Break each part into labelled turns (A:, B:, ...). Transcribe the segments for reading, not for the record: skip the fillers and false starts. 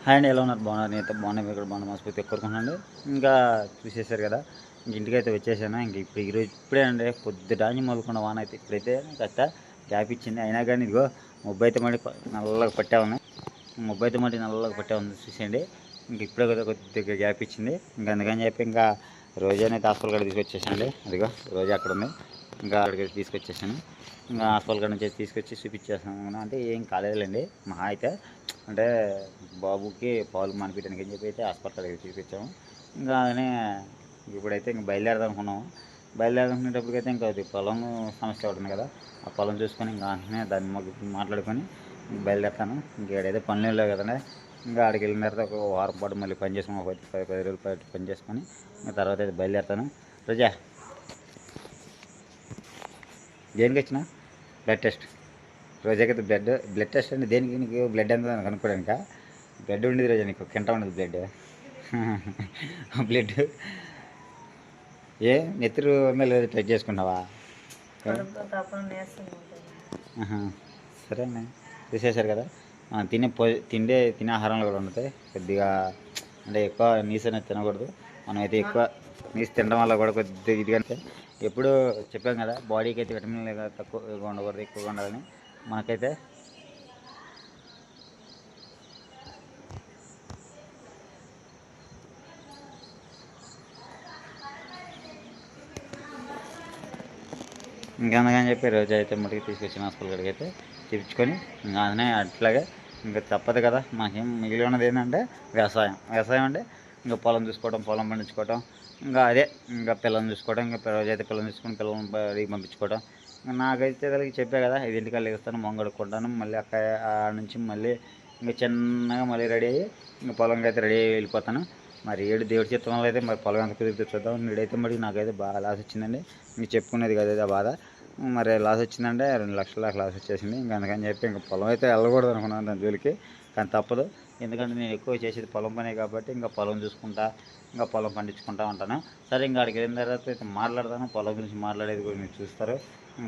A: Hi అండి, ఎలా ఉన్నారు? బాగున్నారు? నేనైతే బాగున్నా. మీరు కూడా బాగున్నా మనస్ఫూర్తి కోరుకుంటున్నాను. ఇంకా చూసేశారు కదా, ఇంక ఇంటికైతే వచ్చేసాను. ఇంక ఇప్పుడు ఈరోజు ఇప్పుడే అండి పొద్దుటాన్ని మొదలుకున్న వాన అయితే ఇప్పుడైతే కాస్త గ్యాప్ ఇచ్చింది. అయినా కానీ ఇదిగో ముబ్బు అయితే మళ్ళీ నల్లగా పట్టే ఉన్నాయి. ముబ్బు అయితే మళ్ళీ నల్లగా పట్టే ఉంది చూసేయండి. ఇంక ఇప్పుడే కదా కొద్దిగా గ్యాప్ ఇచ్చింది. ఇంకా అందుకని చెప్పి ఇంకా రోజైతే హాస్పిటల్ కాడ తీసుకొచ్చేసానండి. అదిగో రోజా అక్కడ ఉంది. ఇంకా అక్కడికి తీసుకొచ్చేసాను. ఇంకా హాస్పిటల్ కాడ నుంచి తీసుకొచ్చి చూపించేసాను. అంటే ఏం కాలేదులేండి, మహా అయితే అంటే బాబుకి పాలు మానిపించడానికి అని చెప్పి అయితే హాస్పిటల్కి తీసుకొచ్చాము. ఇంకా అలానే ఇప్పుడైతే ఇంక బయలుదేరదాం అనుకున్నాము. బయలుదేరుకునేటప్పటికైతే ఇంకా అది పొలం సమస్య ఉంటుంది కదా, ఆ పొలం చూసుకొని ఇంకా వెంటనే దాన్ని మాట్లాడుకొని బయలుదేరుతాను. ఇంక ఏడైతే పనులు లేవు కదండి. ఇంకా ఆడికి వెళ్ళిన తర్వాత ఒక వారం పాటు మళ్ళీ పని చేసుకుని ఒక 10 రోజుల పాటు పని చేసుకొని ఇంకా తర్వాత అయితే బయలుదేరుతాను. రోజా దేనికి వచ్చిన బ్లడ్ టెస్ట్? రోజాకైతే బ్లడ్ టెస్ట్ అంటే దేనికి? నీకు బ్లడ్ ఎంత కనుక్కోవడానిక? బ్లడ్ ఉండేది రోజా, నీకు కింట ఉండదు బ్లడ్. బ్లడ్ ఏ నెత్తురు మీద టెస్ట్ చేసుకున్నావా? సరే అండి, తీసేశారు కదా. తినే ఆహారంలో కూడా ఉంటుంది కొద్దిగా. అంటే ఎక్కువ నీసు అనేది తినకూడదు. మనమైతే ఎక్కువ నీసు తినడం వల్ల కూడా కొద్దిగా ఇదిగంటే ఎప్పుడు చెప్పాం కదా, బాడీకి అయితే విటమిన్లు తక్కువగా ఉండకూడదు, ఎక్కువగా ఉండాలని. మనకైతే ఇంకా అందుకని చెప్పి రోజు అయితే మటుకు తీసుకొచ్చిన హాస్పిటల్ కాడికి అయితే చూపించుకొని ఇంకా అదనే అట్లాగే ఇంకా తప్పదు కదా. మాకేం మిగిలి ఉన్నది ఏంటంటే వ్యవసాయం అంటే ఇంకా పొలం చూసుకోవడం, పొలం పండించుకోవడం, ఇంకా అదే ఇంకా పిల్లల్ని చూసుకోవడం, ఇంకా రోజు అయితే పిల్లల్ని చూసుకొని పిల్లల్ని బడికి పంపించుకోవడం. నాకైతే వాళ్ళకి చెప్పా కదా, 5 లేస్తాను, మొహం కడుక్కుంటాను, మళ్ళీ అక్కడ నుంచి మళ్ళీ ఇంకా చిన్నగా మళ్ళీ రెడీ అయ్యి ఇంకా పొలంకి అయితే రెడీ అయ్యి వెళ్ళిపోతాను. మరి దేవుడి చిత్రంలో అయితే మరి పొలం ఎంత కుదిరితే చూద్దాం. నేడైతే మరి నాకైతే బాగా లాస్ వచ్చిందండి. మీకు చెప్పుకునేది కదా ఆ బాధ. మరి లాస్ వచ్చిందంటే 2 లక్షల దాకా లాస్ వచ్చేసింది. ఇంకా అందుకని చెప్పి ఇంకా పొలం అయితే వెళ్ళకూడదు అనుకున్నాను దాని జోలికి. కానీ తప్పదు, ఎందుకంటే నేను ఎక్కువ చేసేది పొలం పనే కాబట్టి ఇంకా పొలం చూసుకుంటా, ఇంకా పొలం పండించుకుంటా ఉంటాను. సరే, ఇంకా అక్కడికి వెళ్ళిన తర్వాత అయితే మాట్లాడతాను. పొలం గురించి మాట్లాడేది కూడా మీరు చూస్తారు.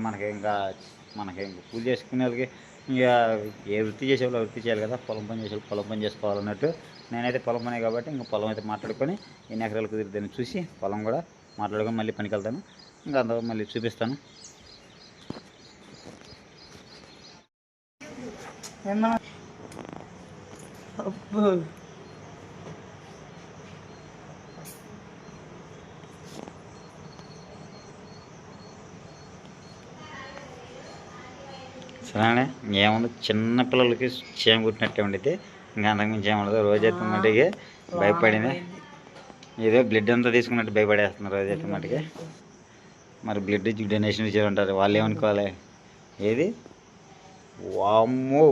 A: మనకి ఇంకా పూజ చేసుకునే వాళ్ళకి ఇంకా ఏ వృత్తి చేసేవాళ్ళు వృత్తి చేయాలి కదా, పొలం పని చేసేవాళ్ళు పొలం పని చేసుకోవాలన్నట్టు. నేనైతే పొలం పనే కాబట్టి ఇంకా పొలం అయితే మాట్లాడుకొని ఎన్ని ఎకరాలు కుదిరిద్దని చూసి పొలం కూడా మాట్లాడుకొని మళ్ళీ పనికి వెళ్తాను. ఇంకా అంత మళ్ళీ చూపిస్తాను. సరే అండి, ఏముంది చిన్నపిల్లలకి చేయం కుట్టినట్టే ఉండితే ఇంకా అంతకుమించి ఏముండదు. రోజైతే మటుకి భయపడింది, ఏదో బ్లడ్ అంతా తీసుకున్నట్టు భయపడేస్తున్నారు రోజైతే మటుకి. మరి బ్లడ్ డొనేషన్ ఇచ్చారు ఉంటారు, వాళ్ళు ఏమనుకోవాలి? ఏది వామ్మో,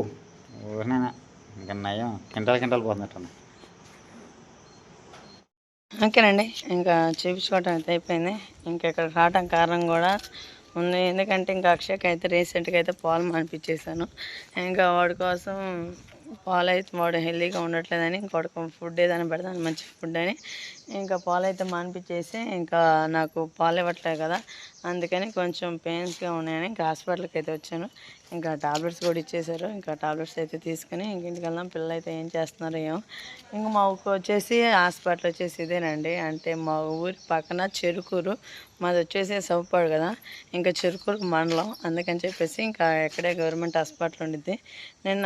A: ఊరినైనా ఇంకా నయం కింటాలు పోతున్నట్టు.
B: ఓకేనండి, ఇంకా చూపించుకోవటం అయితే అయిపోయింది. ఇంకా ఇక్కడ రావటం కారణం కూడా ఉంది, ఎందుకంటే ఇంకా అక్షయ్కి అయితే రీసెంట్గా అయితే పాలు మానిపించేసాను. ఇంకా వాడి కోసం పాలు అయితే వాడు హెల్తీగా ఉండట్లేదని ఇంకోటికి ఫుడ్ ఏదైనా పెడతాను, మంచి ఫుడ్ అని. ఇంకా పాలు అయితే మానిపించేసి ఇంకా నాకు పాలు ఇవ్వట్లేదు కదా, అందుకని కొంచెం పెయిన్స్గా ఉన్నాయని ఇంకా హాస్పిటల్కి అయితే వచ్చాను. ఇంకా టాబ్లెట్స్ కూడా ఇచ్చేసారు. ఇంకా టాబ్లెట్స్ అయితే తీసుకుని ఇంటికి వెళ్దాం. పిల్లలు అయితే ఏం చేస్తున్నారో ఏమో. ఇంకా మా ఊరికి వచ్చేసి హాస్పిటల్ వచ్చేసి ఇదేనండి, అంటే మా ఊరి పక్కన చెరుకూరు, మాది వచ్చేసి సౌపాడు కదా, ఇంకా చెరుకూరు మండలం. అందుకని చెప్పేసి ఇంకా ఎక్కడే గవర్నమెంట్ హాస్పిటల్ ఉండిద్ది. నిన్న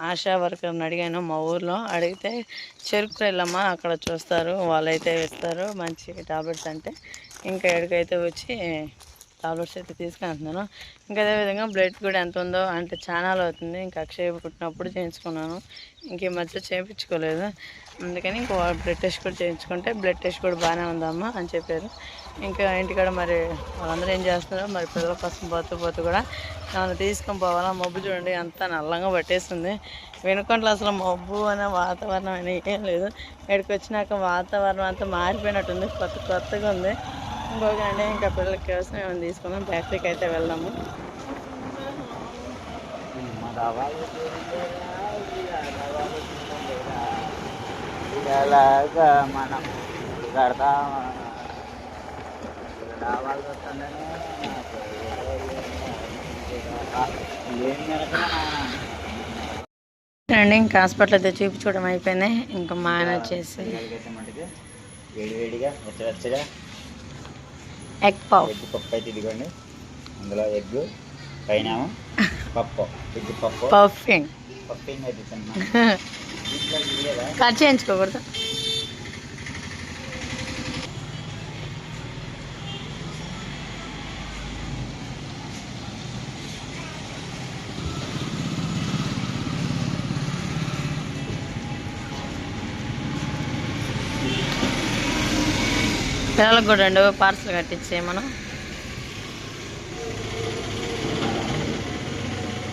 B: ఆశా వర్కర్ని అడిగాను మా ఊర్లో, అడిగితే చెరుకూరు వెళ్ళమ్మా అక్కడ చూస్తారు, వాళ్ళైతే ఇస్తారు మంచి టాబ్లెట్స్ అంటే. ఇంకా ఎక్కడికైతే వచ్చి టాబ్లెట్స్ అయితే తీసుకుంటున్నాను. ఇంకా అదేవిధంగా బ్లడ్ కూడా ఎంత ఉందో అంటే చాలా అవుతుంది. ఇంకా అక్షయ్ పుట్టినప్పుడు చేయించుకున్నాను, ఇంక ఈ మధ్య చేయించుకోలేదు. అందుకని ఇంకో బ్లడ్ టెస్ట్ కూడా చేయించుకుంటే బ్లడ్ టెస్ట్ కూడా బాగానే ఉందమ్మా అని చెప్పారు. ఇంకా ఇంటికాడ మరి వాళ్ళందరూ ఏం చేస్తున్నారో మరి పిల్లల కోసం పోతూ కూడా నన్ను తీసుకొని పోవాలా. మబ్బు చూడండి అంతా నల్లంగా పట్టేస్తుంది. వెనుకొండలో అసలు మబ్బు అనే వాతావరణం అని ఏం లేదు. ఇక్కడికి వచ్చినాక వాతావరణం అంతా మారిపోయినట్టుంది, కొత్తగా ఉంది. ఇంకోకండి ఇంకా పిల్లలకి కోసం ఏమైనా తీసుకుందాం, బేకరీకి అయితే వెళ్దాము.
A: మనం కడతాం ఏం
B: అండి ఇంకా హాస్పిటల్ అయితే చూపించడం అయిపోయింది. ఇంకా మా ఆయన వచ్చేసి
A: వేడివేడిగా వెచ్చగా
B: ఎగ్ పఫ్
A: ఎగ్ పప్పు అయితే ఇదిగోండి. అందులో ఎగ్ పైన పప్పు ఎగ్ పప్పు
B: పఫింగ్
A: పప్పింగ్ అయితే తిన్నాను.
B: కట్ చేయించుకోకూడదు. పిల్లలకు కూడా 2 పార్సల్ కట్టించే మనం.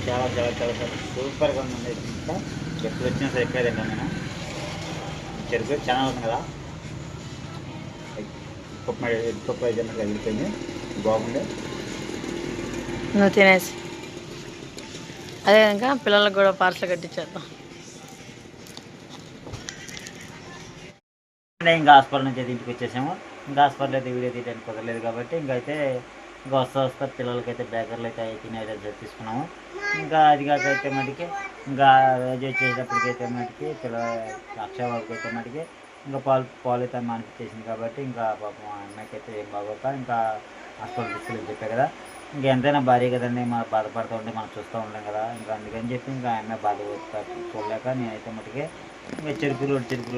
A: చాలా చాలా చాలా చాలా సూపర్గా ఉందండి. ఇంకా ఎప్పుడు వచ్చినా సరే ఎక్కువ తింటాను నేను. చెరుకు చాలా ఉంది కదా, ఎగ్ పప్పు అయితే వెళ్ళిపోయింది, బాగుంది.
B: నువ్వు తినేసి అదే ఇంకా పిల్లలకు కూడా పార్సల్ కట్టించేద్దాం.
A: ఇంకా హాస్పిటల్ నుంచి అయితే ఇంటికి వచ్చేసాము. ఇంకా హాస్పిటల్ అయితే వీడియో తీయడానికి కుదరలేదు కాబట్టి ఇంకా వస్తా పిల్లలకైతే బేకర్లు అయితే తినేది తీసుకున్నాము. ఇంకా అది కాకైతే మటుకి ఇంకా రోజు వచ్చేటప్పటికైతే మటుకి అక్షయబాబుకి అయితే మటుకి ఇంకా పాలు అయితే మానిపించేసింది కాబట్టి ఇంకా పాపం అమ్మాయికైతే ఏం బాగోక ఇంకా హాస్పిటల్ తీసుకెళ్ళి చెప్పా కదా. ఇంకా ఎంతైనా భారీ కదండి, మనం బాధపడుతూ ఉంటే మనం చూస్తూ ఉంటాం కదా. ఇంకా అందుకని చెప్పి ఇంకా అమ్మాయి బాధ చూడలేక నేనైతే మటుకి ఇంకా చెరుకులు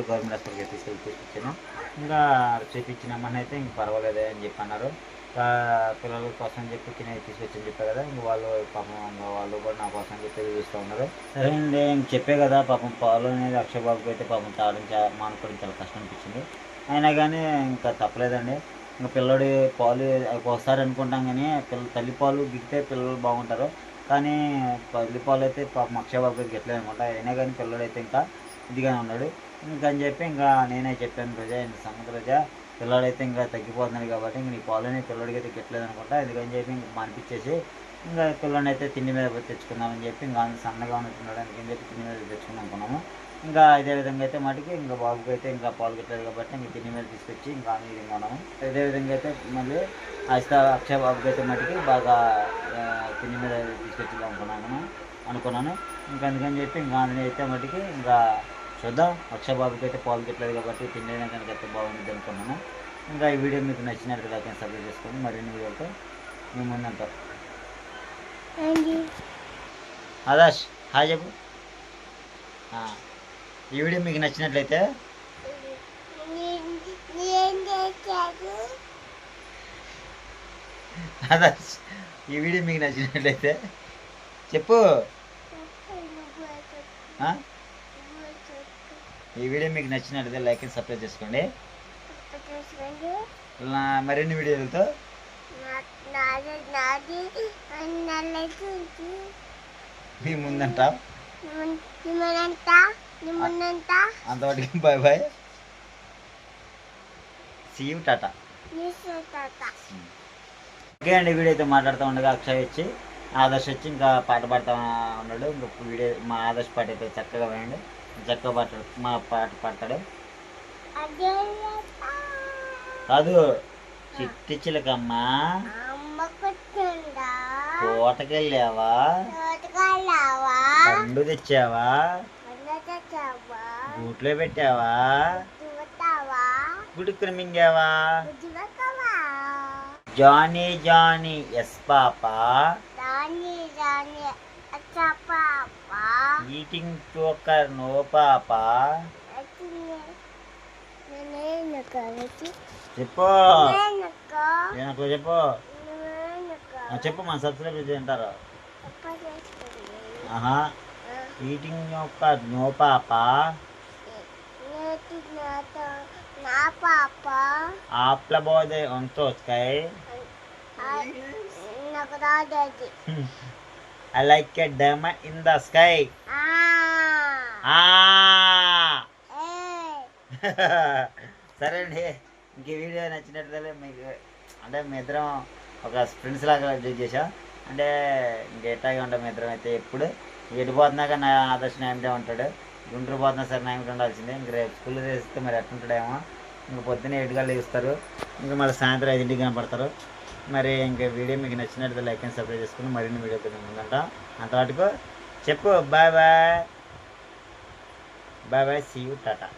A: గవర్నమెంట్ హాస్పిటల్కి తీసుకొచ్చాను. ఇంకా చూపించినామని అయితే ఇంక పర్వాలేదు అని చెప్పి అన్నారు. పిల్లల కోసం చెప్పి తీసుకొచ్చని చెప్పారు కదా. ఇంక వాళ్ళు పాపం వాళ్ళు కూడా నా కోసం చెప్పి చూస్తూ ఉన్నారు. సరే అండి, ఇంక చెప్పే కదా పాపం పాలు అనేది అక్షయబాబుకి అయితే పాపం తాగడం మానుకోవడం చాలా కష్టం అనిపించింది. అయినా కానీ ఇంకా తప్పలేదండి. ఇంకా పిల్లడి పాలు ఒకసారి అనుకుంటాం కానీ తల్లి పాలు గిట్టే పిల్లలు బాగుంటారు. కానీ తల్లి పాలు అయితే పాపం అక్షయబాబుకి గిట్టలేదు అనమాట. అయినా కానీ పిల్లడైతే ఇంకా ఇదిగానే ఉన్నాడు. ఇంకని చెప్పి ఇంకా నేనే చెప్పాను, రోజా ఇంత సంగతి రోజా పిల్లడైతే ఇంకా తగ్గిపోతున్నాడు కాబట్టి ఇంక నీ పాలని పిల్లడికి అయితే గిట్టలేదు అనుకుంటా. ఎందుకని చెప్పి ఇంక మానిపించేసి ఇంకా పిల్లని అయితే తిండి మీద తెచ్చుకుందామని చెప్పి ఇంకా సన్నగా ఉన్నట్టున్నాడు అందుకని చెప్పి తిండి మీద తెచ్చుకుందాం అనుకున్నాము. ఇంకా ఇదే విధంగా అయితే మటుకి ఇంకా బాబుకి అయితే ఇంకా పాలు గిట్టలేదు కాబట్టి ఇంక తిండి మీద తీసుకొచ్చి ఇంకా ఇది కొన్నాము. ఇదే విధంగా అయితే మళ్ళీ అక్షయ బాబుకి అయితే మటుకి బాగా తిండి మీద తీసుకొచ్చి అనుకున్నాను. ఇంకా అందుకని చెప్పి ఇంకా అందులో అయితే మటుకి ఇంకా చూద్దాం. అక్షయ్ బాబుకి అయితే పాలు గిట్టలేదు కాబట్టి తిండి కనుక అయితే బాగుంటుంది అనుకున్నాను. ఇంకా ఈ వీడియో మీకు నచ్చినట్టు దాకా సబ్స్క్రైబ్ చేసుకోండి. మరిన్ని వీడియోతో మీ ముందంటారు. ఆదర్శ్ హాయ్ చెప్పు. ఈ వీడియో మీకు నచ్చినట్లయితే ఆదర్శ్ ఈ వీడియో మీకు నచ్చినట్లయితే చెప్పు. ఈ వీడియో మీకు నచ్చినట్లయితే లైక్ అండ్ సబ్స్క్రైబ్ చేసుకోండి. మరిన్ని వీడియోలతో మీ ముందంట. అంతవరకు bye bye, see you, tata. Okay అండి, వీడియో అయితే మాట్లాడుతూ ఉండగా అక్షయ్ వచ్చి ఆదర్శ్ వచ్చి ఇంకా పాట పాడుతూ ఉన్నాడు. ఇంకా వీడియో మా ఆదర్శ్ పాట అయితే చక్కగా వేయండి, చక్కగా పాడతాడు. మా పాట పాడతాడు కాదు. చిట్టి చిలకమ్మ తోటకెళ్ళావా, పండు తెచ్చావా, గూట్లో పెట్టావా, గుడుకుని మింగావా, Johnny Johnny yes papa, eating sugar no papa. చెప్పు చెప్పు చెప్పు మన సబ్స్క్రైబ్ తింటారు. ఈటింగ్ యొక్క నో పాపా, ఆప్ల బోదే ఉంటో sky, I like a diamond in the sky. సరే అండి, ఇంక వీడియో నచ్చినట్లయితే మీకు అంటే మీ ఇద్దరం ఒక ఫ్రెండ్స్ లాగా జడ్జ్ చేసాం. అంటే ఇంక ఎట్టాగే ఉంటాం మీ ఇద్దరం అయితే. ఎప్పుడు ఎడిపోతున్నాక నా ఆదర్శన ఏమిటే ఉంటాడు, గుంటూరు పోతున్నా సరే నా ఏమిటి ఉండాల్సిందే. ఇంక రేపు స్కూల్లో చేస్తే మరి ఎట్లుంటాడేమో. ఇంక పొద్దున్నే 7 గంటలు ఇస్తారు, ఇంకా మళ్ళీ సాయంత్రం 5ంటికి కనపడతారు. మరి ఇంకా వీడియో మీకు నచ్చినట్లయితే లైక్ అండ్ సబ్స్క్రైబ్ చేసుకుని మరిన్ని వీడియోతో ముందంట. అంతవరకు చెప్పు bye bye. Bye bye, see you, Tata.